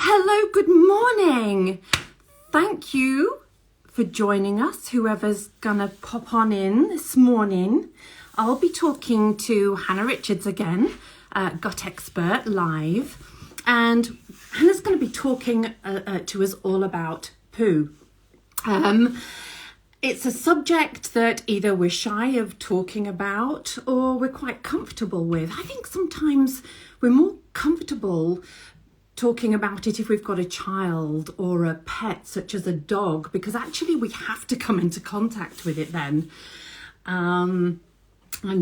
Hello, good morning. Thank you for joining us, whoever's gonna pop on in this morning. I'll be talking to Hannah Richards again, gut expert live, and Hannah's gonna be talking to us all about poo. It's a subject that either we're shy of talking about or we're quite comfortable with. I think sometimes we're more comfortable talking about it if we've got a child or a pet such as a dog, because actually we have to come into contact with it then. I'm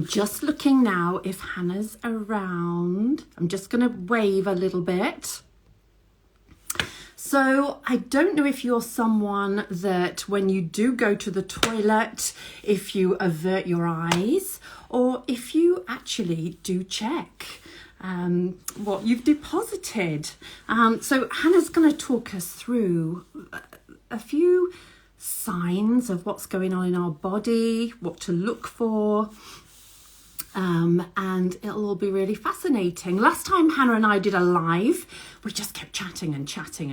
just looking now if Hannah's around. I'm just going to wave a little bit. So I don't know if you're someone that when you do go to the toilet, if you avert your eyes or if you actually do check what you've deposited. So Hannah's going to talk us through a few signs of what's going on in our body, what to look for, and it'll all be really fascinating. Last time Hannah and I did a live, we just kept chatting and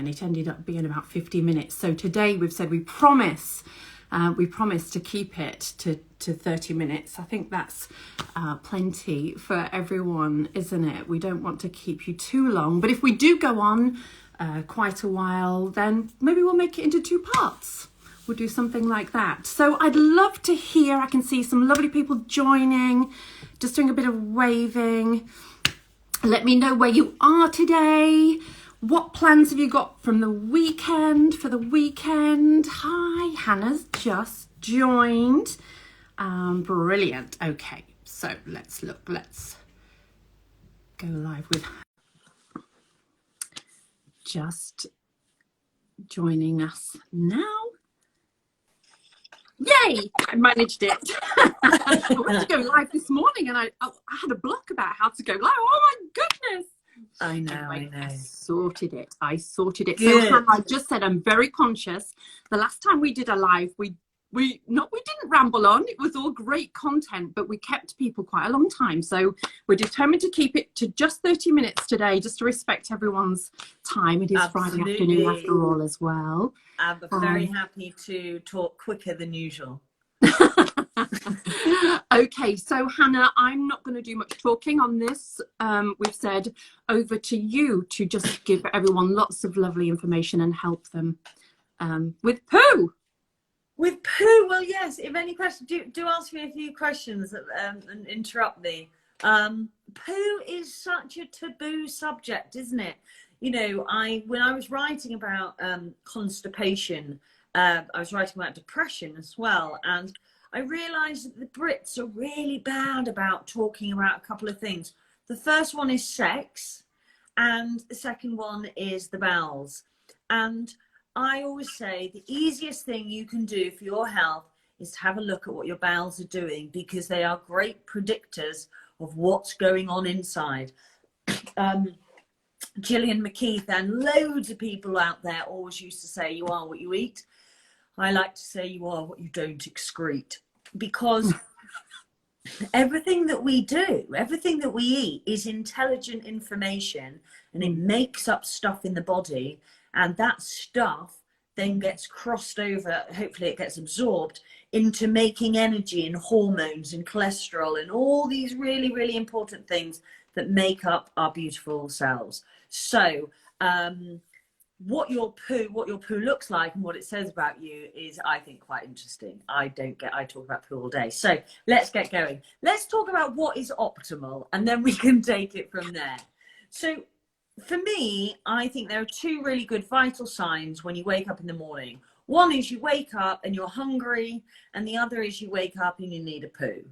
it ended up being about 50 minutes. So today we've said we promise to keep it to 30 minutes. I think that's plenty for everyone, isn't it? We don't want to keep you too long, but if we do go on quite a while, then maybe we'll make it into 2 parts. We'll do something like that. So I'd love to hear, I can see some lovely people joining, just doing a bit of waving. Let me know where you are today. What plans have you got from the weekend, for the weekend? Hi, Hannah's just joined. Brilliant. Okay, so let's go live with her. Just joining us now. Yay! I managed it. I went to go live this morning and I had a block about how to go live. Oh my goodness! I know, anyway, I know. I sorted it. Good. So Hannah, I just said I'm very conscious. The last time we did a live, we didn't ramble on. It was all great content, but we kept people quite a long time. So we're determined to keep it to just 30 minutes today, just to respect everyone's time. It is Absolutely. Friday afternoon after all as well. I'm very happy to talk quicker than usual. Okay, so Hannah, I'm not going to do much talking on this. We've said over to you to just give everyone lots of lovely information and help them with poo. With poo, well, yes. If any questions, do ask me a few questions and interrupt me. Poo is such a taboo subject, isn't it? You know, when I was writing about constipation, I was writing about depression as well, and I realised that the Brits are really bad about talking about a couple of things. The first one is sex, and the second one is the bowels. And I always say the easiest thing you can do for your health is to have a look at what your bowels are doing, because they are great predictors of what's going on inside. Gillian McKeith and loads of people out there always used to say, you are what you eat. I like to say you are what you don't excrete, because everything that we do, everything that we eat is intelligent information, and it makes up stuff in the body, and that stuff then gets crossed over, hopefully it gets absorbed into making energy and hormones and cholesterol and all these really, really important things that make up our beautiful cells. So what your poo looks like and what it says about you is, I think, quite interesting. I talk about poo all day. So let's get going. Let's talk about what is optimal, and then we can take it from there. So for me, I think there are 2 really good vital signs when you wake up in the morning. One is you wake up and you're hungry, and the other is you wake up and you need a poo.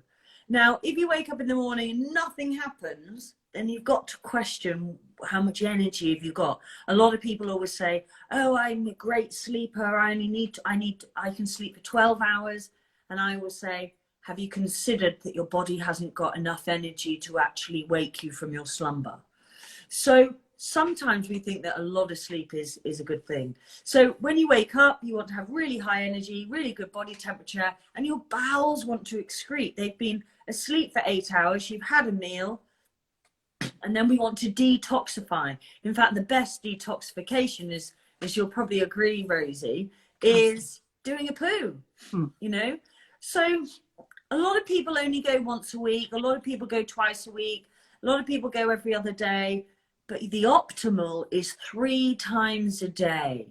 Now, if you wake up in the morning and nothing happens, then you've got to question how much energy have you got. A lot of people always say, oh, I'm a great sleeper. I can sleep for 12 hours. And I always say, have you considered that your body hasn't got enough energy to actually wake you from your slumber? So sometimes we think that a lot of sleep is a good thing. So when you wake up, you want to have really high energy, really good body temperature, and your bowels want to excrete. They've been asleep for 8 hours. You've had a meal. And then we want to detoxify. In fact, the best detoxification is, as you'll probably agree, Rosie, is doing a poo, you know? So a lot of people only go once a week. A lot of people go twice a week. A lot of people go every other day. But the optimal is 3 times a day.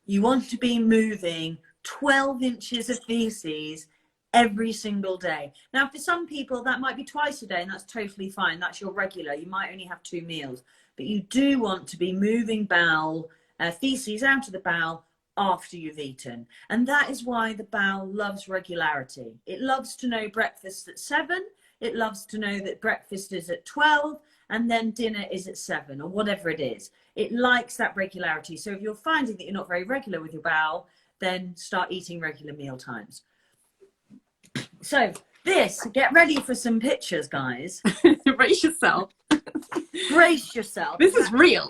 You want to be moving 12 inches of feces every single day. Now, for some people, that might be twice a day, and that's totally fine. That's your regular. You might only have 2 meals. But you do want to be moving bowel, feces out of the bowel after you've eaten. And that is why the bowel loves regularity. It loves to know breakfast at 7. It loves to know that breakfast is at 12 and then dinner is at 7 or whatever it is. It likes that regularity. So if you're finding that you're not very regular with your bowel, then start eating regular meal times. So this, get ready for some pictures, guys. Brace yourself. Brace yourself. This is real.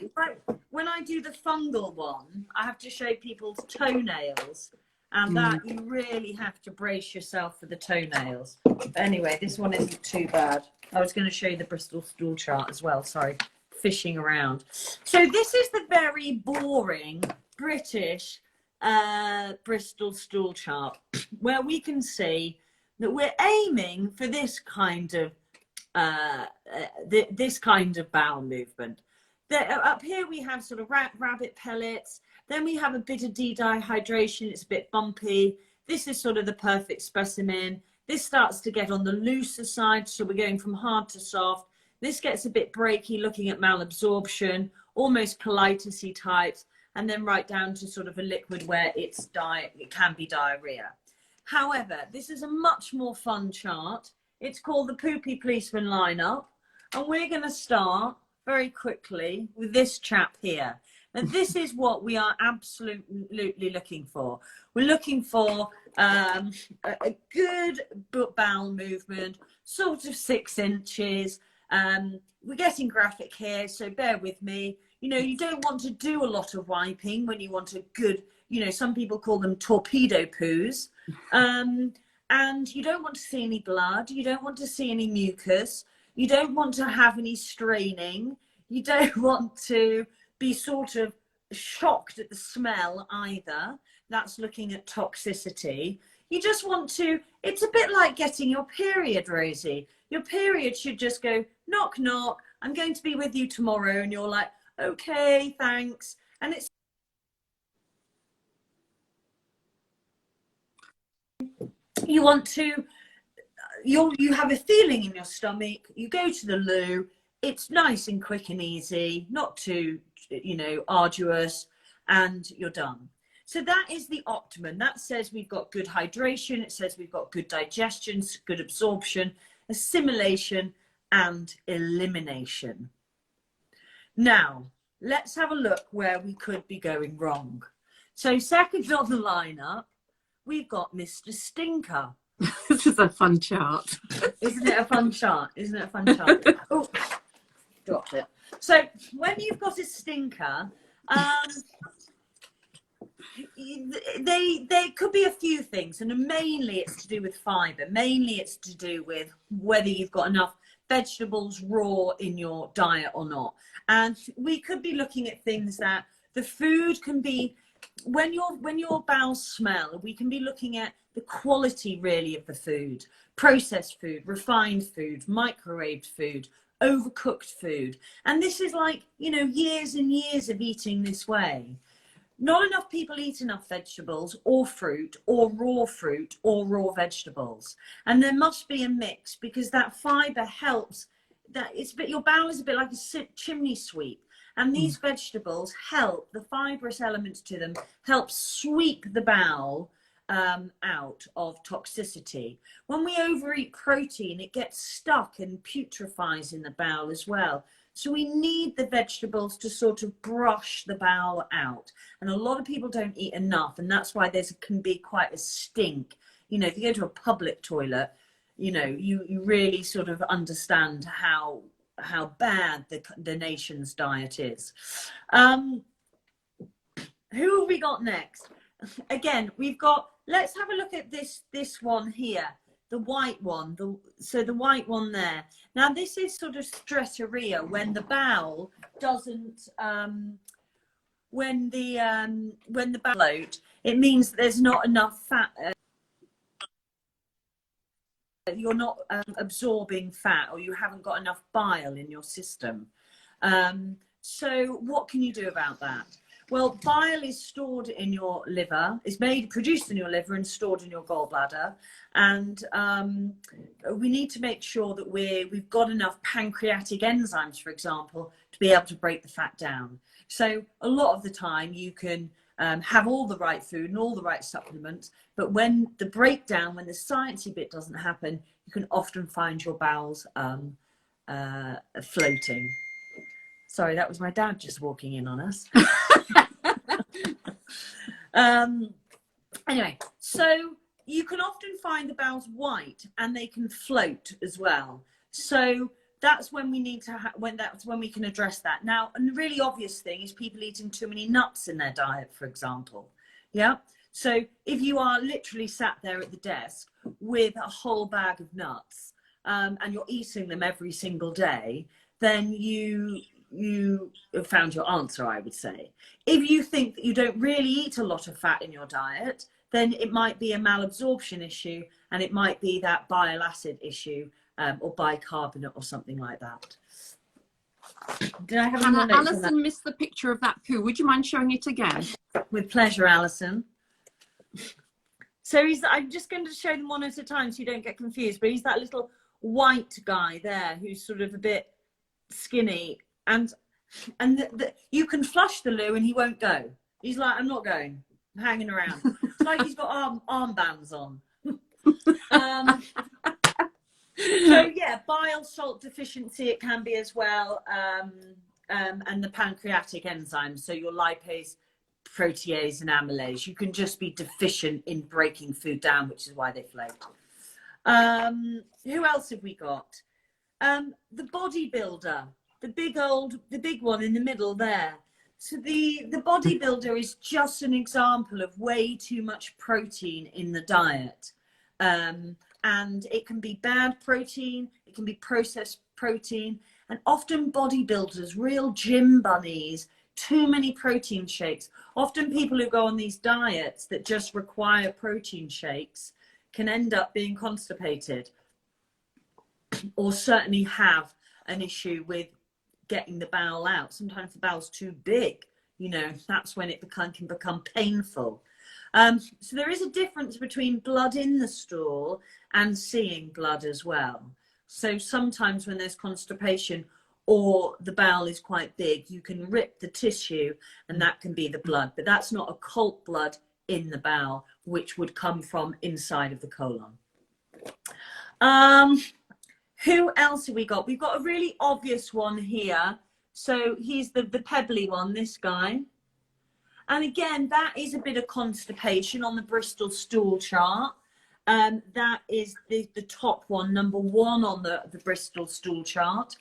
When I do the fungal one, I have to show people's toenails, and that you really have to brace yourself for the toenails. But anyway, this one isn't too bad. I was going to show you the Bristol stool chart as well. Sorry, fishing around. So this is the very boring British Bristol stool chart, where we can see that we're aiming for this kind of this kind of bowel movement. Up here we have sort of rabbit pellets. Then we have a bit of dehydration. It's a bit bumpy. This is sort of the perfect specimen. This starts to get on the looser side, so we're going from hard to soft. This gets a bit breaky, looking at malabsorption, almost colitis-y types, and then right down to sort of a liquid where it can be diarrhea. However, this is a much more fun chart. It's called the Poopy Policeman lineup, and we're going to start very quickly with this chap here. And this is what we are absolutely looking for. We're looking for a good bowel movement, sort of 6 inches. We're getting graphic here, so bear with me. You know, you don't want to do a lot of wiping when you want a good, you know, some people call them torpedo poos. And you don't want to see any blood. You don't want to see any mucus. You don't want to have any straining. You don't want to be sort of shocked at the smell either. That's looking at toxicity. You just want to, it's a bit like getting your period, Rosie. Your period should just go, knock, knock, I'm going to be with you tomorrow. And you're like, okay, thanks. And it's, you want to, you have a feeling in your stomach, you go to the loo, it's nice and quick and easy, not too, you know, arduous, and you're done. So that is the optimum. That says we've got good hydration, it says we've got good digestion, good absorption, assimilation, and elimination. Now, let's have a look where we could be going wrong. So second on the lineup, we've got Mr. Stinker. This is a fun chart. Isn't it a fun chart? Isn't it a fun chart? Oh, dropped it. So when you've got a stinker, they could be a few things, and mainly it's to do with fibre. Mainly it's to do with whether you've got enough vegetables raw in your diet or not. And we could be looking at things that the food can be, when your bowels smell, we can be looking at the quality really of the food, processed food, refined food, microwaved food, overcooked food. And this is like, you know, years and years of eating this way. Not enough people eat enough vegetables or fruit or raw vegetables. And there must be a mix, because that fibre helps. That it's a bit, your bowel is a bit like a chimney sweep. And these vegetables help, the fibrous elements to them, help sweep the bowel out of toxicity. When we overeat protein, it gets stuck and putrefies in the bowel as well. So we need the vegetables to sort of brush the bowel out. And a lot of people don't eat enough, and that's why there can be quite a stink. You know, if you go to a public toilet, you know, you really sort of understand how bad the nation's diet is. Who have we got next? Again, we've got, let's have a look at this one here, the white one, so the white one there. Now this is sort of Stressoria, when the bowel doesn't, when the bowel float, it means there's not enough fat. You're not absorbing fat, or you haven't got enough bile in your system. So what can you do about that? Well, bile is stored in your liver, is produced in your liver and stored in your gallbladder. And we need to make sure that we've got enough pancreatic enzymes, for example, to be able to break the fat down. So a lot of the time you can have all the right food and all the right supplements, but when the breakdown, when the sciencey bit doesn't happen, you can often find your bowels floating. Sorry, that was my dad just walking in on us. Anyway, so you can often find the bowels white and they can float as well. So that's when we need to that's when we can address that. Now, a really obvious thing is people eating too many nuts in their diet, for example. Yeah. So if you are literally sat there at the desk with a whole bag of nuts, and you're eating them every single day, then you have found your answer, I would say. If you think that you don't really eat a lot of fat in your diet, then it might be a malabsorption issue, and it might be that bile acid issue, or bicarbonate or something like that. Did I have any more notes on that? Alison missed the picture of that poo. Would you mind showing it again? With pleasure, Alison. So I'm just going to show them one at a time so you don't get confused, but he's that little white guy there who's sort of a bit skinny, and you can flush the loo and he won't go. He's like, I'm not going, I'm hanging around. It's like he's got armbands on. So yeah, bile salt deficiency it can be as well, and the pancreatic enzymes, so your lipase, protease and amylase. You can just be deficient in breaking food down, which is why they float. Who else have we got? The bodybuilder, the big one in the middle there. So the bodybuilder is just an example of way too much protein in the diet. And it can be bad protein, it can be processed protein, and often bodybuilders, real gym bunnies, too many protein shakes. Often people who go on these diets that just require protein shakes can end up being constipated, or certainly have an issue with getting the bowel out. Sometimes the bowel's too big, you know, that's when it can become painful. So there is a difference between blood in the stool and seeing blood as well. So sometimes when there's constipation or the bowel is quite big, you can rip the tissue and that can be the blood, but that's not occult blood in the bowel, which would come from inside of the colon. Who else have we got? We've got a really obvious one here. So he's the pebbly one, this guy. And again, that is a bit of constipation on the Bristol stool chart. That is the top one, number 1 on the Bristol stool chart.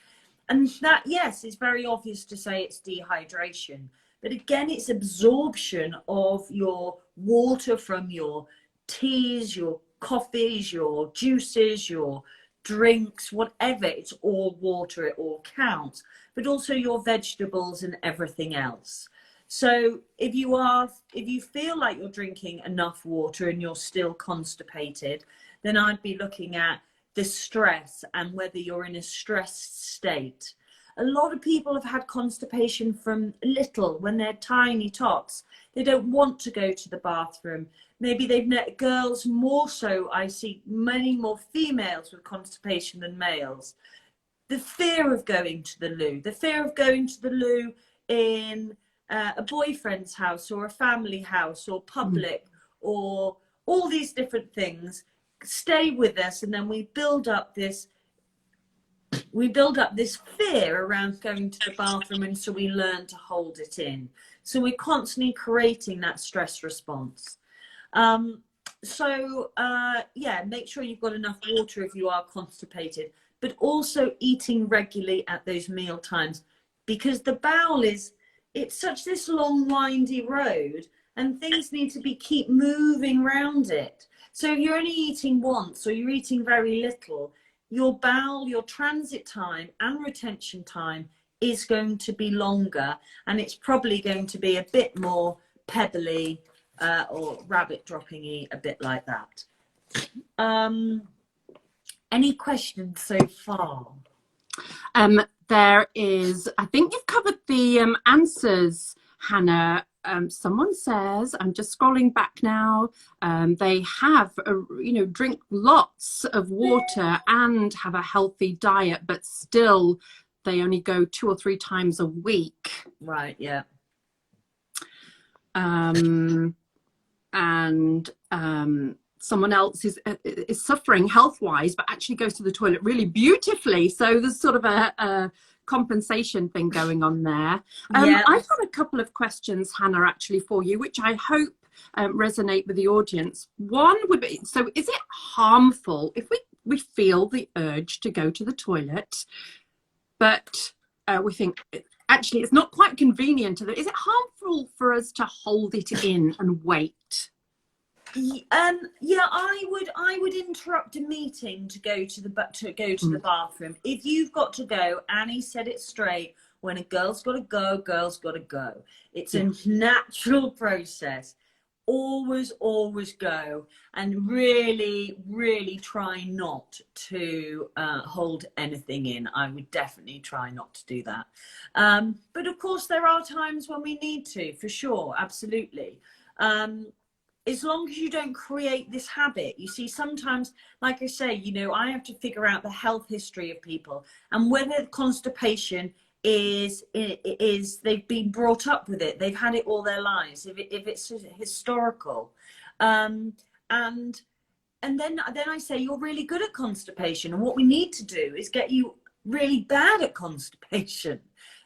And that, yes, it's very obvious to say it's dehydration. But again, it's absorption of your water from your teas, your coffees, your juices, your drinks, whatever. It's all water, it all counts. But also your vegetables and everything else. So if you feel like you're drinking enough water and you're still constipated, then I'd be looking at the stress and whether you're in a stressed state. A lot of people have had constipation from little, when they're tiny tots. They don't want to go to the bathroom. Maybe they've met girls more so. I see many more females with constipation than males. The fear of going to the loo, the fear of going to the loo in a boyfriend's house or a family house or public, or all these different things stay with us, and then we build up this fear around going to the bathroom, and so we learn to hold it in. So we're constantly creating that stress response. Yeah, make sure you've got enough water if you are constipated, but also eating regularly at those meal times, because the bowel it's such this long windy road, and things need to keep moving around it. So if you're only eating once or you're eating very little, your bowel, your transit time and retention time is going to be longer, and it's probably going to be a bit more pebbly or rabbit dropping-y, a bit like that. Any questions so far? There is, I think you've covered the answers, Hannah. Someone says, I'm just scrolling back now, they have, drink lots of water and have a healthy diet, but still they only go 2 or 3 times a week. Right, yeah. Someone else is suffering health-wise, but actually goes to the toilet really beautifully. So there's sort of a compensation thing going on there. Yeah. I've got a couple of questions, Hannah, actually for you, which I hope resonate with the audience. One would be, so is it harmful if we feel the urge to go to the toilet, but we think, actually, it's not quite convenient? Is it harmful for us to hold it in and wait? Yeah, I would interrupt a meeting to go to the bathroom. If you've got to go, Annie said it straight, when a girl's got to go, girl's got to go. It's a natural process. Always go, and really try not to hold anything in. I would definitely try not to do that. But of course there are times when we need to, for sure, absolutely. As long as you don't create this habit. You see, sometimes, like I say, I have to figure out the health history of people, and whether constipation is they've been brought up with it, they've had it all their lives, if it's historical, and then I say, you're really good at constipation, and what we need to do is get you really bad at constipation.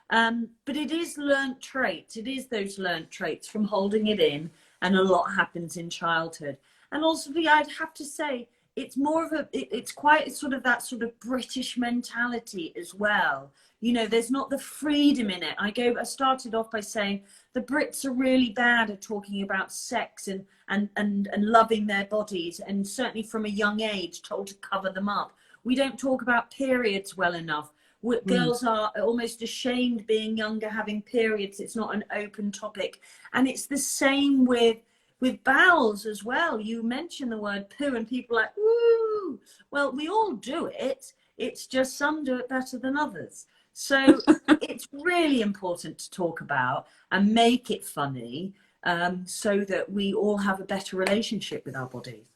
But it is learnt traits. It is those learnt traits from holding it in, and a lot happens in childhood. And also, I'd have to say, it's more of it's quite sort of that sort of British mentality as well. There's not the freedom in it. I started off by saying the Brits are really bad at talking about sex and loving their bodies, and certainly from a young age told to cover them up. We don't talk about periods well enough. Girls are almost ashamed being younger, having periods. It's not an open topic. And it's the same with bowels as well. You mention the word poo and people are like, woo. Well, we all do it. It's just some do it better than others. So it's really important to talk about and make it funny, so that we all have a better relationship with our bodies.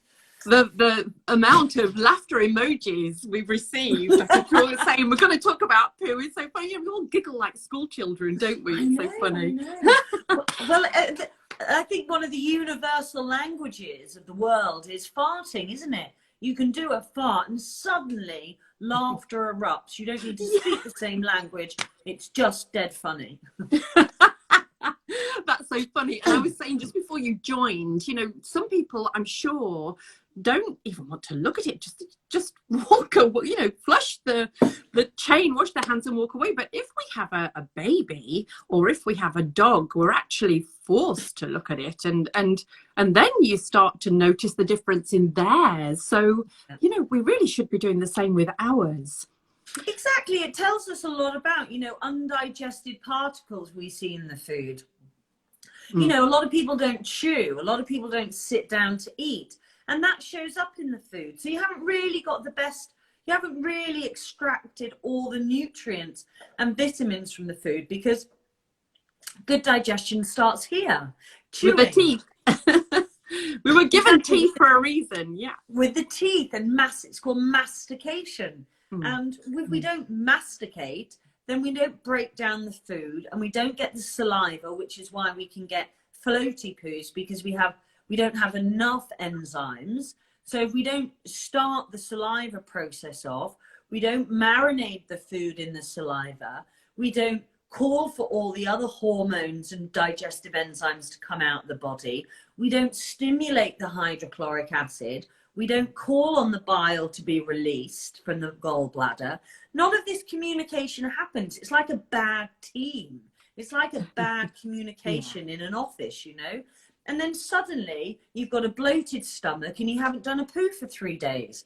The amount of laughter emojis we've received after saying we're going to talk about poo is so funny. We all giggle like school children, don't we? It's so funny. Well, I think one of the universal languages of the world is farting, isn't it? You can do a fart and suddenly laughter erupts. You don't need to speak the same language. It's just dead funny. That's so funny. And I was saying just before you joined, some people, I'm sure, don't even want to look at it. Just walk away, flush the chain, wash their hands and walk away. But if we have a baby, or if we have a dog, we're actually forced to look at it, and then you start to notice the difference in theirs. So we really should be doing the same with ours. Exactly. It tells us a lot about undigested particles we see in the food. A lot of people don't chew, a lot of people don't sit down to eat, and that shows up in the food. So you haven't really got you haven't really extracted all the nutrients and vitamins from the food, because good digestion starts here. Chewing. With the teeth. We were given teeth for a reason, yeah. With the teeth, and it's called mastication. And if we don't masticate, then we don't break down the food, and we don't get the saliva, which is why we can get floaty poos, because we don't have enough enzymes. So if we don't start the saliva process off, we don't marinate the food in the saliva, we don't call for all the other hormones and digestive enzymes to come out of the body, we don't stimulate the hydrochloric acid, we don't call on the bile to be released from the gallbladder, none of this communication happens. It's like a bad team. It's like a bad communication in an office, And then suddenly you've got a bloated stomach and you haven't done a poo for 3 days.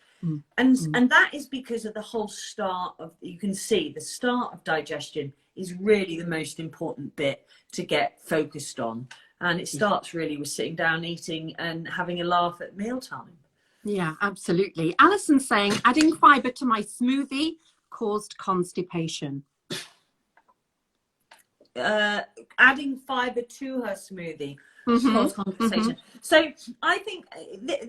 And that is because of the whole start of, you can see the start of digestion is really the most important bit to get focused on. And it starts really with sitting down, eating and having a laugh at mealtime. Yeah, absolutely. Alison's saying, adding fibre to my smoothie caused constipation. Adding fibre to her smoothie caused constipation. So I think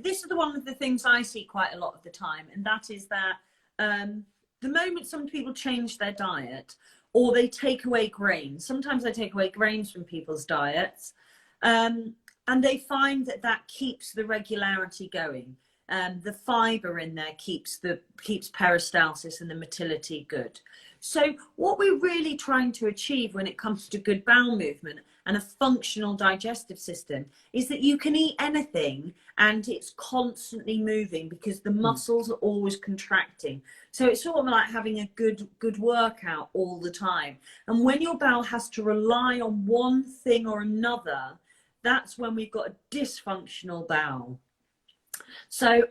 this is one of the things I see quite a lot of the time, and that is that the moment some people change their diet or they take away grains, sometimes I take away grains from people's diets, and they find that that keeps the regularity going. The fibre in there keeps peristalsis and the motility good. So what we're really trying to achieve when it comes to good bowel movement and a functional digestive system is that you can eat anything and it's constantly moving because the muscles are always contracting. So it's sort of like having a good workout all the time. And when your bowel has to rely on one thing or another, that's when we've got a dysfunctional bowel. So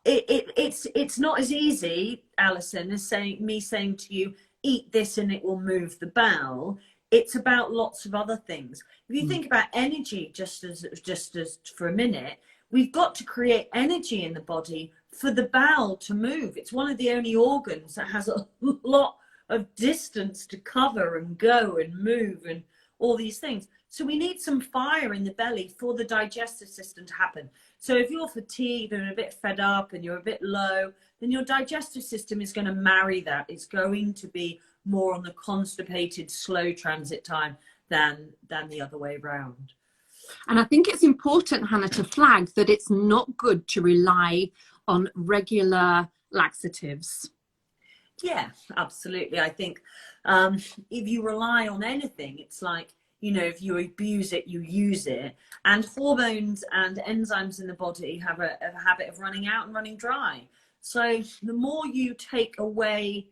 it's not as easy, Alison, as me saying to you, eat this and it will move the bowel. It's about lots of other things. If you think about energy, just as for a minute, we've got to create energy in the body for the bowel to move. It's one of the only organs that has a lot of distance to cover and go and move and all these things. So we need some fire in the belly for the digestive system to happen. So if you're fatigued and a bit fed up and you're a bit low, then your digestive system is going to marry that. It's going to be more on the constipated, slow transit time than the other way around. And I think it's important, Hannah, to flag that it's not good to rely on regular laxatives. Yeah, absolutely. I think if you rely on anything, it's like, you know, if you abuse it, you use it. And hormones and enzymes in the body have a habit of running out and running dry. So the more you take away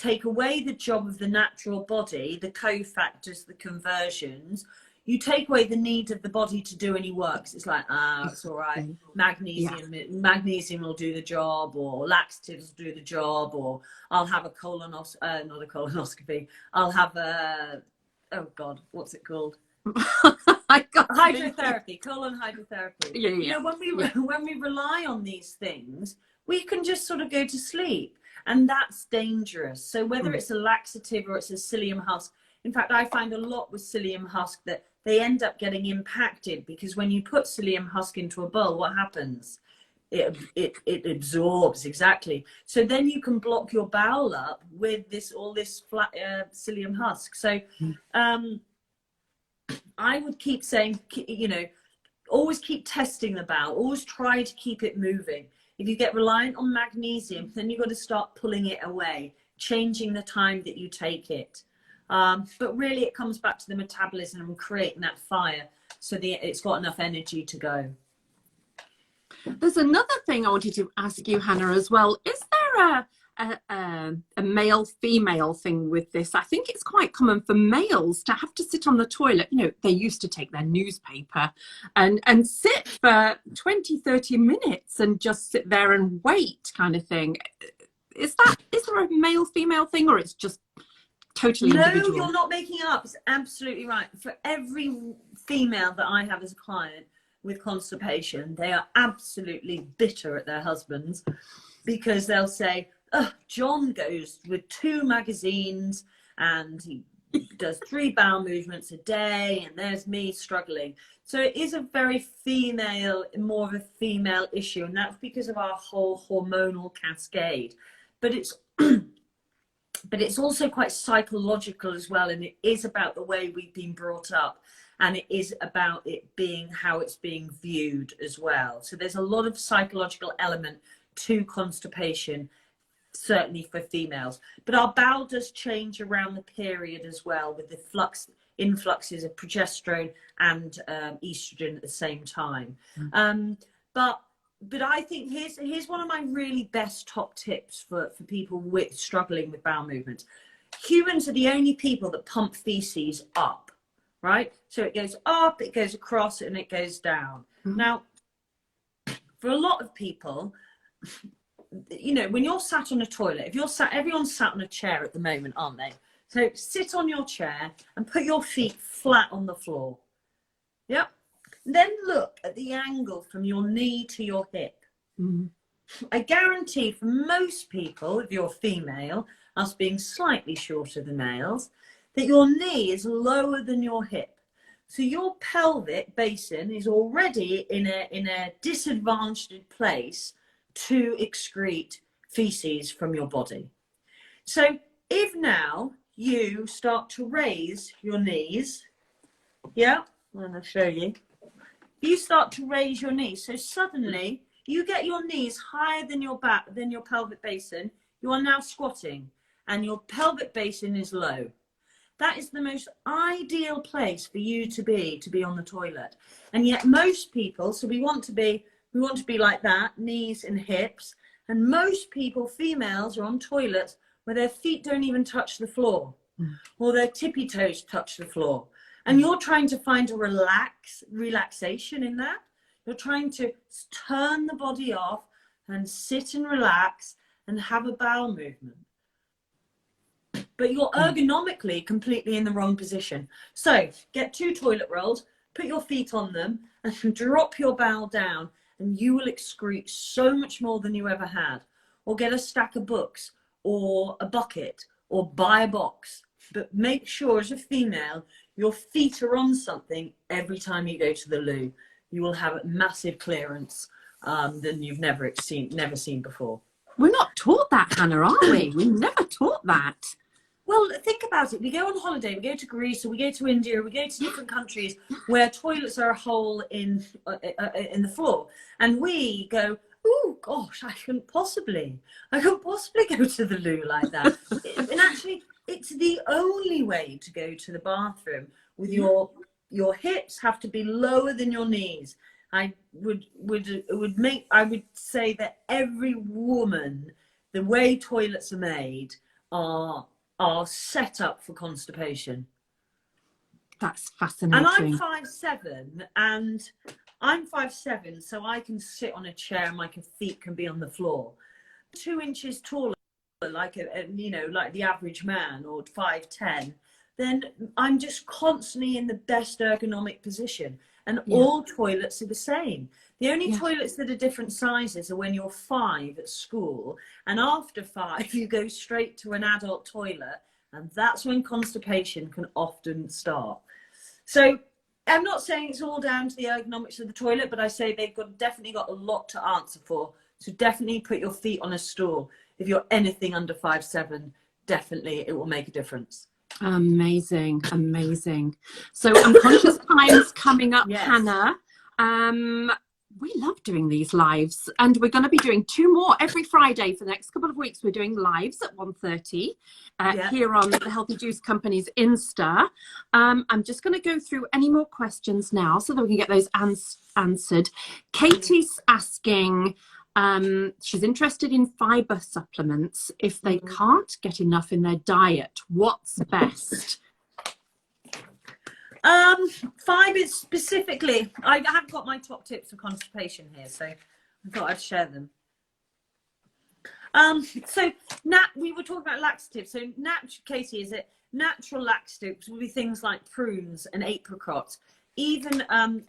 the job of the natural body, the cofactors, the conversions, you take away the need of the body to do any work. It's like, it's all right. Magnesium will do the job, or laxatives will do the job, or I'll have a not a colonoscopy. I'll have a, oh God, what's it called? Hydrotherapy, colon hydrotherapy. Yeah. You know, when we rely on these things, we can just sort of go to sleep, and that's dangerous. So whether it's a laxative or it's a psyllium husk, in fact, I find a lot with psyllium husk that they end up getting impacted, because when you put psyllium husk into a bowl, what happens? It absorbs, exactly. So then you can block your bowel up with all this flat psyllium husk. So I would keep saying, you know, always keep testing the bowel, always try to keep it moving. If you get reliant on magnesium, then you've got to start pulling it away, changing the time that you take it. But really it comes back to the metabolism and creating that fire so it's got enough energy to go. There's another thing I wanted to ask you, Hannah, as well. Is there a male-female thing with this? I think it's quite common for males to have to sit on the toilet. You know, they used to take their newspaper and sit for 20, 30 minutes and just sit there and wait, kind of thing. Is there a male-female thing, or it's just totally individual? No, you're not making it up. It's absolutely right. For every female that I have as a client with constipation, they are absolutely bitter at their husbands, because they'll say, oh, John goes with 2 magazines and he does 3 bowel movements a day, and there's me struggling. So it is a very more of a female issue, and that's because of our whole hormonal cascade. But it's also quite psychological as well, and it is about the way we've been brought up, and it is about it being how it's being viewed as well. So there's a lot of psychological element to constipation, certainly for females. But our bowel does change around the period as well, with the influxes of progesterone and estrogen at the same time. But I think here's one of my really best top tips for people struggling with bowel movements. Humans are the only people that pump feces up. right? So it goes up, it goes across, and it goes down. Now, for a lot of people, you know, when you're sat on a toilet, if you're sat, everyone's sat on a chair at the moment, aren't they? So sit on your chair and put your feet flat on the floor. Yep. Then look at the angle from your knee to your hip. I guarantee for most people, if you're female, us being slightly shorter than males, that your knee is lower than your hip. So your pelvic basin is already in a disadvantaged place to excrete feces from your body. So if now you start to raise your knees, yeah, I'm going to show you. You start to raise your knees, so suddenly you get your knees higher than your back, than your pelvic basin. You are now squatting, and your pelvic basin is low. That is the most ideal place for you to be on the toilet. And yet most people, so we want to be like that, knees and hips. And most people, females, are on toilets where their feet don't even touch the floor, or their tippy toes touch the floor. And you're trying to find a relaxation in that. You're trying to turn the body off and sit and relax and have a bowel movement. But you're ergonomically completely in the wrong position. So get 2 toilet rolls, put your feet on them, and drop your bowel down, and you will excrete so much more than you ever had. Or get a stack of books, or a bucket, or buy a box. But make sure, as a female, your feet are on something every time you go to the loo. You will have a massive clearance than you've never seen before. We're not taught that, Hannah, are we? We're never taught that. Well, think about it. We go on holiday, we go to Greece, or we go to India, or we go to different countries where toilets are a hole in the floor. And we go, oh, gosh, I couldn't possibly go to the loo like that. And actually, it's the only way to go to the bathroom with your hips have to be lower than your knees. I would say that every woman, the way toilets are made are set up for constipation. That's fascinating. And I'm 5'7", so I can sit on a chair and my feet can be on the floor. 2 inches taller, like like the average man, or 5'10", then I'm just constantly in the best ergonomic position. And all toilets are the same. The only toilets that are different sizes are when you're 5 at school, and after 5 you go straight to an adult toilet, and that's when constipation can often start. So I'm not saying it's all down to the ergonomics of the toilet, but I say they've definitely got a lot to answer for. So definitely put your feet on a stool. If you're anything under 5'7", definitely it will make a difference. Amazing. So unconscious time's coming up, Hannah. We love doing these lives, and we're going to be doing 2 more every Friday for the next couple of weeks. We're doing lives at 1:30 here on the Healthy Juice Company's Insta. I'm just going to go through any more questions now so that we can get those answered. Katie's asking, she's interested in fibre supplements. If they can't get enough in their diet, what's best? Fibre specifically, I have got my top tips for constipation here, so I thought I'd share them. So we were talking about laxatives. So Katie, is it natural laxatives will be things like prunes and apricots, even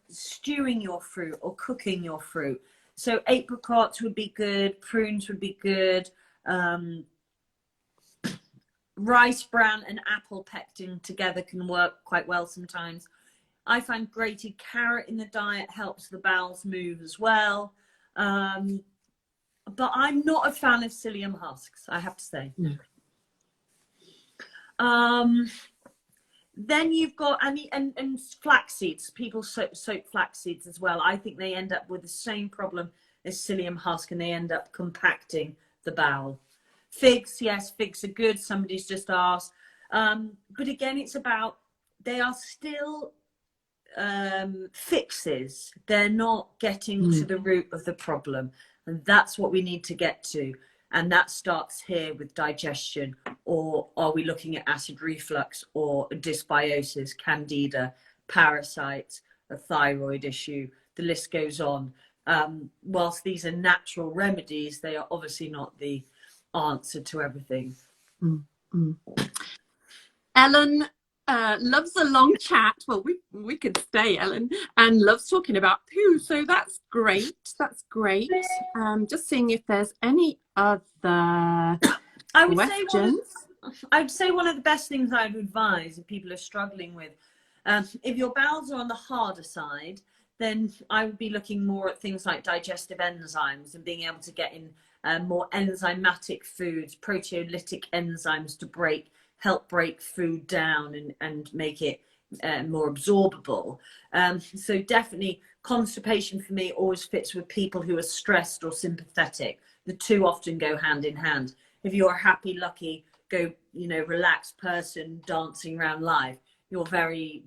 stewing your fruit or cooking your fruit. So apricots would be good, prunes would be good, rice bran and apple pectin together can work quite well sometimes. I find grated carrot in the diet helps the bowels move as well. But I'm not a fan of psyllium husks, I have to say. No. Then you've got, and flax seeds. People soak flax seeds as well. I think they end up with the same problem as psyllium husk, and they end up compacting the bowel. Figs, yes, figs are good. Somebody's just asked. But again, it's about, they are still fixes. They're not getting to the root of the problem. And that's what we need to get to. And that starts here with digestion, or are we looking at acid reflux or dysbiosis, candida, parasites, a thyroid issue? The list goes on. Whilst these are natural remedies, they are obviously not the answer to everything. Ellen loves a long chat. Well, we could stay, Ellen, and loves talking about poo. So that's great. That's great. Just seeing if there's any other questions. I would say one of the best things I would advise if people are struggling with, if your bowels are on the harder side, then I would be looking more at things like digestive enzymes and being able to get in more enzymatic foods, proteolytic enzymes to help break food down and make it more absorbable. So definitely constipation for me always fits with people who are stressed or sympathetic. The two often go hand in hand. If you're a happy, lucky, relaxed person dancing around life, you're very,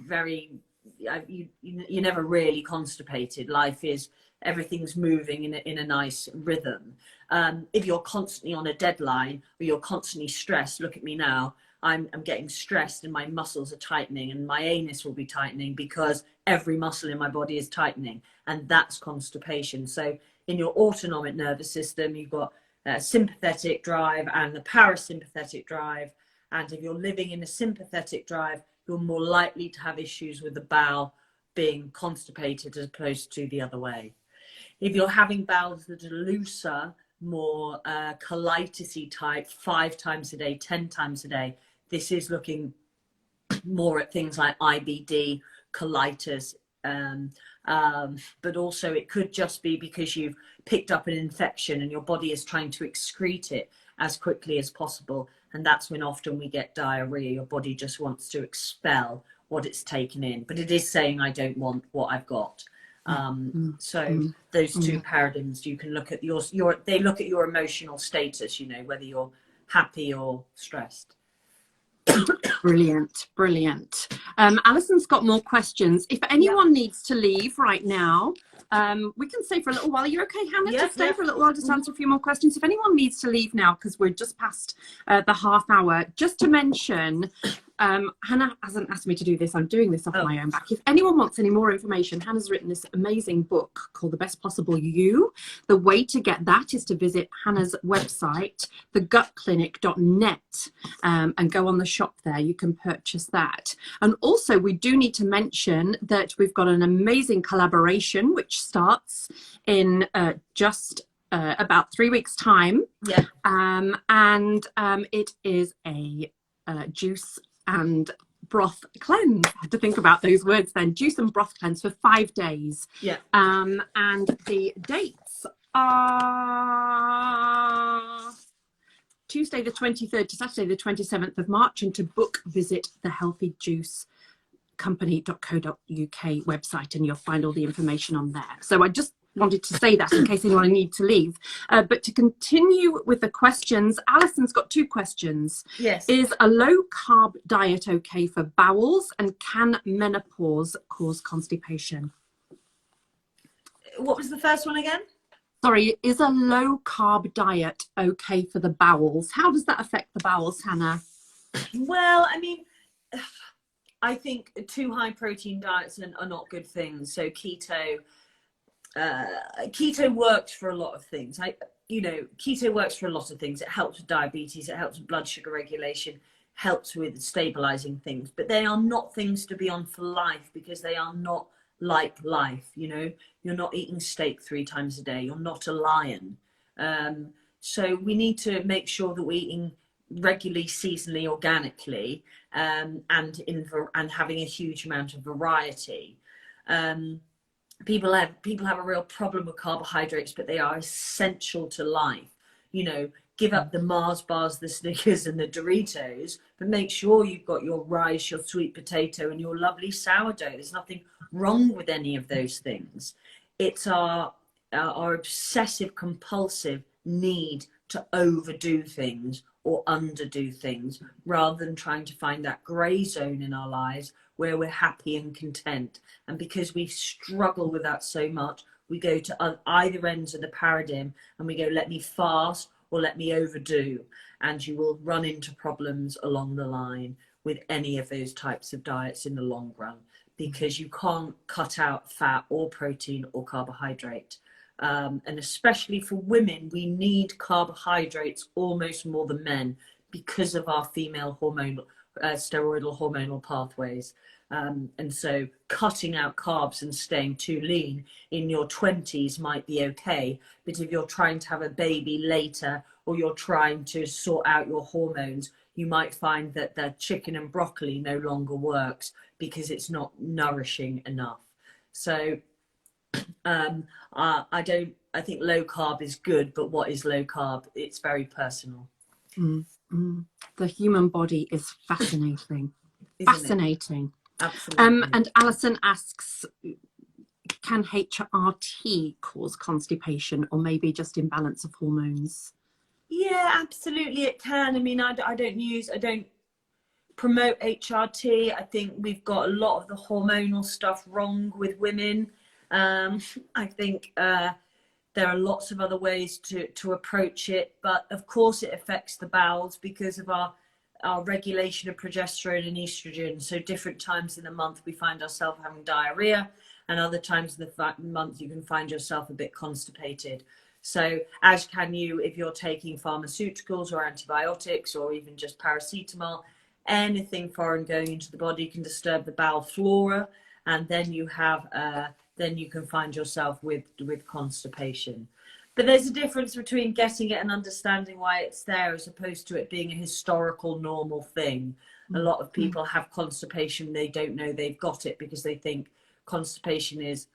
very, you're never really constipated. Life is, everything's moving in a nice rhythm. If you're constantly on a deadline or you're constantly stressed, look at me now, I'm getting stressed and my muscles are tightening and my anus will be tightening because every muscle in my body is tightening, and that's constipation. So in your autonomic nervous system, you've got sympathetic drive and the parasympathetic drive. And if you're living in a sympathetic drive, you're more likely to have issues with the bowel being constipated as opposed to the other way. If you're having bowels that are looser, more colitis-y type, 5 times a day, 10 times a day, this is looking more at things like IBD, colitis, but also it could just be because you've picked up an infection and your body is trying to excrete it as quickly as possible. And that's when often we get diarrhea. Your body just wants to expel what it's taken in, but it is saying, I don't want what I've got. Those two paradigms, you can look at they look at your emotional status, whether you're happy or stressed. Brilliant. Alison's got more questions. If anyone needs to leave right now, we can stay for a little while. Are you okay, Hannah? Just stay for a little while, just answer a few more questions. If anyone needs to leave now, because we're just past the half hour, just to mention, Hannah hasn't asked me to do this. I'm doing this off my own back. If anyone wants any more information, Hannah's written this amazing book called The Best Possible You. The way to get that is to visit Hannah's website, thegutclinic.net, and go on the shop there. You can purchase that. And also, we do need to mention that we've got an amazing collaboration which starts in just about 3 weeks' time. It is a juice and broth cleanse. I had to think about those words then. Juice and broth cleanse for 5 days. And the dates are Tuesday the 23rd to Saturday the 27th of March. And to book, visit thehealthyjuicecompany.co.uk website and you'll find all the information on there. So I just wanted to say that in case anyone needs to leave. But to continue with the questions, Alison's got 2 questions. Yes. Is a low-carb diet okay for bowels, and can menopause cause constipation? What was the first one again? Sorry, is a low-carb diet okay for the bowels? How does that affect the bowels, Hannah? Well, I think too high protein diets are not good things. So keto works for a lot of things. Keto works for a lot of things. It helps with diabetes, it helps with blood sugar regulation, helps with stabilizing things, but they are not things to be on for life, because they are not like life. You're not eating steak 3 times a day. You're not a lion. So we need to make sure that we're eating regularly, seasonally, organically, and having a huge amount of variety. People have a real problem with carbohydrates, but they are essential to life. Give up the Mars bars, the Snickers and the Doritos, but make sure you've got your rice, your sweet potato and your lovely sourdough. There's nothing wrong with any of those things. It's our obsessive compulsive need to overdo things or underdo things, rather than trying to find that grey zone in our lives where we're happy and content. And because we struggle with that so much, we go to either ends of the paradigm and we go, let me fast or let me overdo. And you will run into problems along the line with any of those types of diets in the long run, because you can't cut out fat or protein or carbohydrate. And especially for women, we need carbohydrates almost more than men because of our female hormonal, steroidal hormonal pathways. And so cutting out carbs and staying too lean in your 20s might be okay. But if you're trying to have a baby later, or you're trying to sort out your hormones, you might find that the chicken and broccoli no longer works because it's not nourishing enough. So I think low carb is good, but what is low carb? It's very personal. The human body is fascinating. Isn't fascinating. It? Absolutely. And Alison asks, can HRT cause constipation, or maybe just imbalance of hormones? Yeah, absolutely it can. I mean, I don't promote HRT. I think we've got a lot of the hormonal stuff wrong with women. I think there are lots of other ways to approach it, but of course it affects the bowels because of our regulation of progesterone and estrogen. So different times in the month we find ourselves having diarrhea, and other times in the month you can find yourself a bit constipated. So as can you if you're taking pharmaceuticals or antibiotics or even just paracetamol. Anything foreign going into the body can disturb the bowel flora, and then you have then you can find yourself with constipation. But there's a difference between getting it and understanding why it's there, as opposed to it being a historical normal thing. A lot of people have constipation, they don't know they've got it because they think constipation is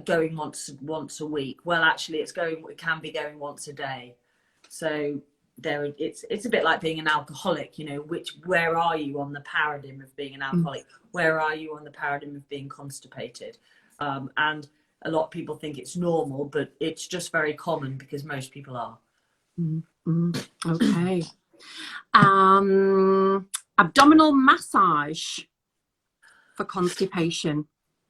going once a week. Well, actually it can be going once a day. So it's a bit like being an alcoholic, you know, where are you on the paradigm of being an alcoholic? Where are you on the paradigm of being constipated? And a lot of people think it's normal, but it's just very common because most people are. Okay. Abdominal massage for constipation.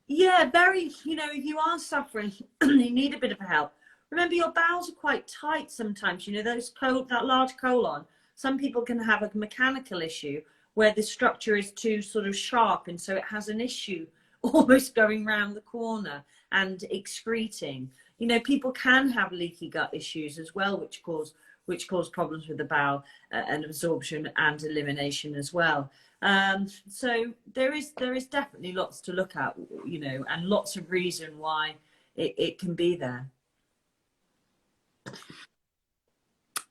Yeah, very, you know, if you are suffering, you need a bit of help. Remember, your bowels are quite tight sometimes, you know, that large colon. Some people can have a mechanical issue where the structure is too sort of sharp, and so it has an issue almost going round the corner and excreting. You know, people can have leaky gut issues as well, which cause problems with the bowel and absorption and elimination as well. So there is definitely lots to look at, you know, and lots of reason why it can be there.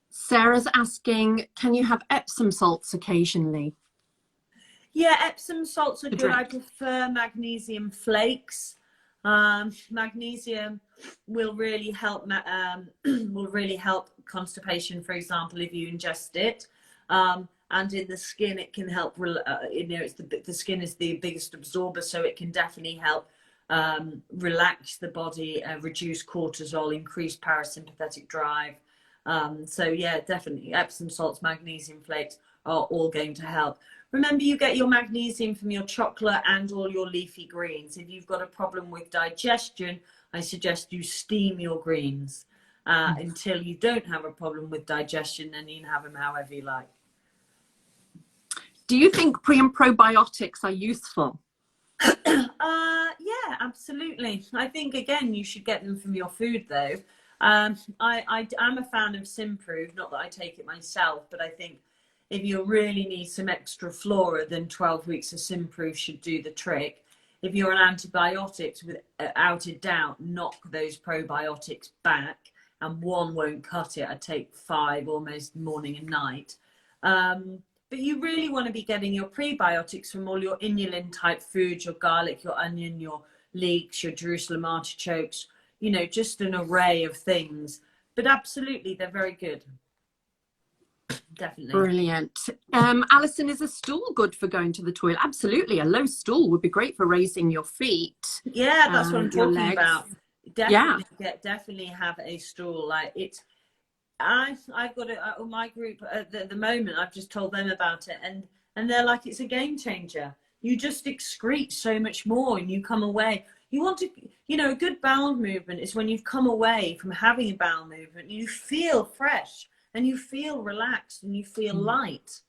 Sarah's asking, can you have Epsom salts occasionally? Yeah, Epsom salts are good. I prefer magnesium flakes. Magnesium will really help constipation, for example, if you ingest it. And in the skin, it can help. You know, the skin is the biggest absorber, so it can definitely help relax the body, reduce cortisol, increase parasympathetic drive. So yeah, definitely Epsom salts, magnesium flakes are all going to help. Remember, you get your magnesium from your chocolate and all your leafy greens. If you've got a problem with digestion, I suggest you steam your greens until you don't have a problem with digestion, then you can have them however you like. Do you think pre and probiotics are useful? Yeah, absolutely. I think, again, you should get them from your food, though. I'm a fan of Simprove, not that I take it myself, but I think if you really need some extra flora, then 12 weeks of Simprove should do the trick. If you're on antibiotics, without a doubt, knock those probiotics back, and one won't cut it. I take 5 almost morning and night. But you really want to be getting your prebiotics from all your inulin type foods, your garlic, your onion, your leeks, your Jerusalem artichokes, you know, just an array of things. But absolutely, they're very good. Definitely. Brilliant. Alison, is a stool good for going to the toilet? Absolutely. A low stool would be great for raising your feet. Yeah, that's what I'm talking about. Definitely, Yeah. Definitely have a stool. Like it's, I've got it on my group at the moment. I've just told them about it, and they're like, it's a game changer. You just excrete so much more, and you come away. You want to, you know, a good bowel movement is when you've come away from having a bowel movement, you feel fresh. and you feel relaxed and you feel light.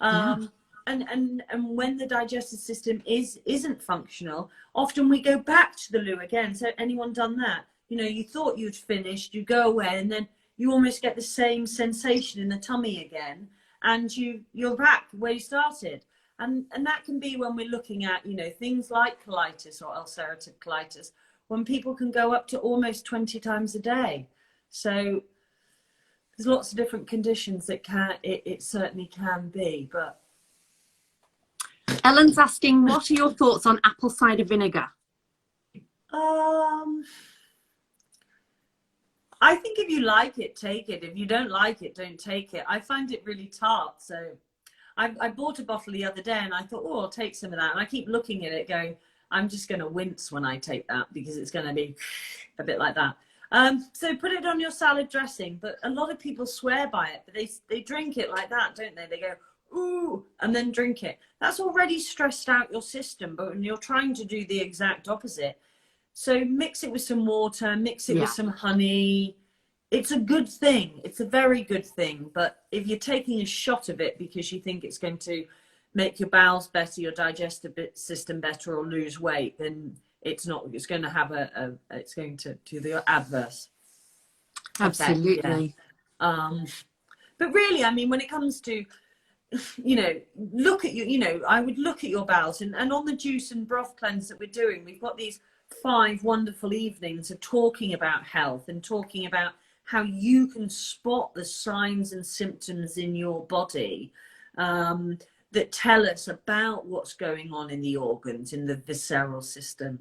Yeah. And when the digestive system isn't functional, often we go back to the loo again. So anyone done that? You know, you thought you'd finished, you go away, and then you almost get the same sensation in the tummy again, and you're back where you started. And that can be when we're looking at, you know, things like colitis or ulcerative colitis, when people can go up to almost 20 times a day. So there's lots of different conditions that it certainly can be. But Ellen's asking, what are your thoughts on apple cider vinegar? I think if you like it, take it. If you don't like it, don't take it. I find it really tart. So I bought a bottle the other day and I thought, oh, I'll take some of that. And I keep looking at it going, I'm just going to wince when I take that because it's going to be a bit like that. So put it on your salad dressing. But a lot of people swear by it, but they drink it like that, don't they? They go, ooh, and then drink it. That's already stressed out your system, but when you're trying to do the exact opposite. So mix it with some water, mix it with some honey. It's a good thing. It's a very good thing. But if you're taking a shot of it because you think it's going to make your bowels better, your digestive system better, or lose weight, then it's not. It's going to have it's going to do the adverse. Absolutely. But really, I mean, when it comes to, you know, look at I would look at your bowels, and on the juice and broth cleanse that we're doing, we've got these 5 wonderful evenings of talking about health and talking about how you can spot the signs and symptoms in your body that tell us about what's going on in the organs, in the visceral system.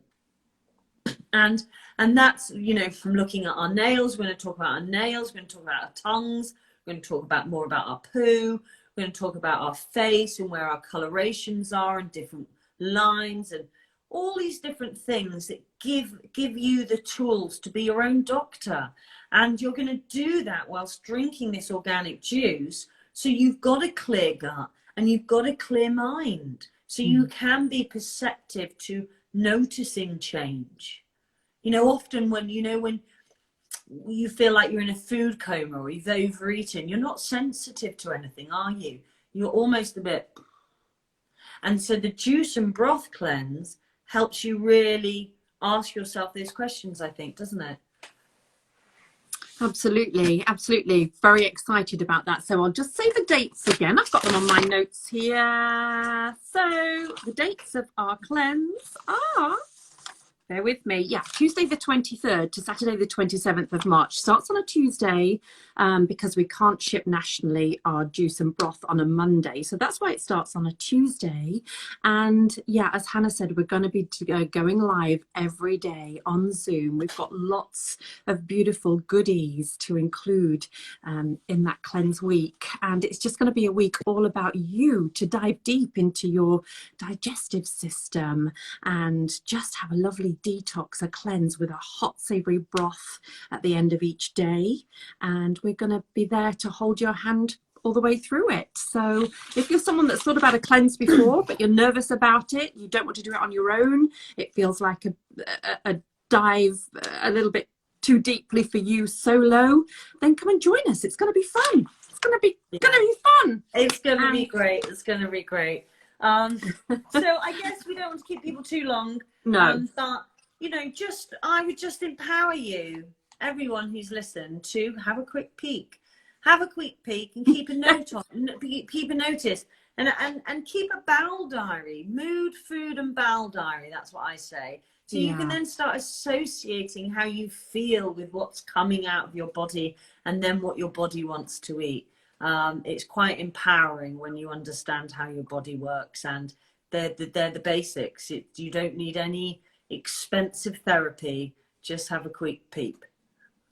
And that's, you know, from looking at our nails. We're going to talk about our nails, we're going to talk about our tongues, we're going to talk more about our poo, we're going to talk about our face and where our colorations are and different lines and all these different things that give you the tools to be your own doctor. And you're going to do that whilst drinking this organic juice. So you've got a clear gut and you've got a clear mind. So you can be perceptive to noticing change. You know, often when you feel like you're in a food coma or you've overeaten, you're not sensitive to anything, are you? You're almost a bit. And so the juice and broth cleanse helps you really ask yourself these questions, I think, doesn't it? Absolutely, absolutely. Very excited about that. So I'll just say the dates again. I've got them on my notes here. So the dates of our cleanse are, bear with me, yeah, Tuesday the 23rd to Saturday the 27th of March. Starts on a Tuesday because we can't ship nationally our juice and broth on a Monday. So that's why it starts on a Tuesday. And yeah, as Hannah said, we're going to be going live every day on Zoom. We've got lots of beautiful goodies to include in that cleanse week. And it's just going to be a week all about you, to dive deep into your digestive system and just have a lovely detox, a cleanse with a hot savory broth at the end of each day. And we're going to be there to hold your hand all the way through it. So if you're someone that's thought about a cleanse before but you're nervous about it, you don't want to do it on your own, it feels like a dive a little bit too deeply for you solo, then come and join us. It's going to be fun. It's going to be fun. It's going to be great. It's going to be great. So I guess we don't want to keep people too long. No. But you know, I would just empower you, everyone who's listened, to have a quick peek. Have a quick peek and keep a note on, keep a notice, and keep a bowel diary, mood, food, and bowel diary. That's what I say. So you can then start associating how you feel with what's coming out of your body, and then what your body wants to eat. It's quite empowering when you understand how your body works, and they're the basics. You don't need any expensive therapy. Just have a quick peep.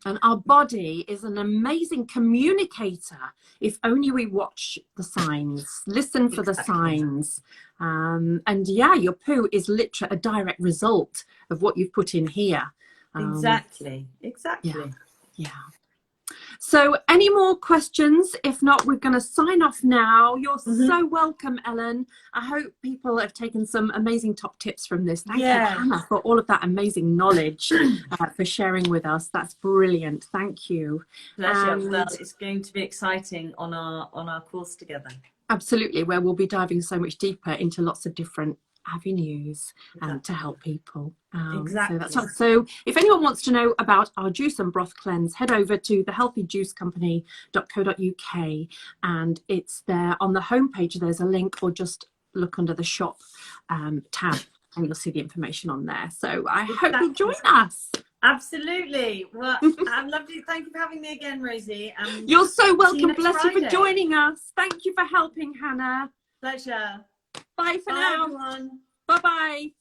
And our body is an amazing communicator if only we watch the signs, listen for the signs. And yeah, your poo is literally a direct result of what you've put in here. Exactly. Yeah. So any more questions? If not, we're going to sign off now. You're so welcome, Ellen. I hope people have taken some amazing top tips from this. Thank you, Hannah, for all of that amazing knowledge, for sharing with us. That's brilliant. Thank you. Pleasure. Well, it's going to be exciting on our course together. Absolutely, where we'll be diving so much deeper into lots of different avenues to help people. Exactly. So if anyone wants to know about our juice and broth cleanse, head over to thehealthyjuicecompany.co.uk, and it's there on the homepage. There's a link, or just look under the shop tab and you'll see the information on there. So I hope you'll join us. Absolutely. Well, I'm lovely. Thank you for having me again, Rosie. You're so welcome. Bless you for joining us. Thank you for helping, Hannah. Pleasure. Bye for now. Everyone. Bye-bye.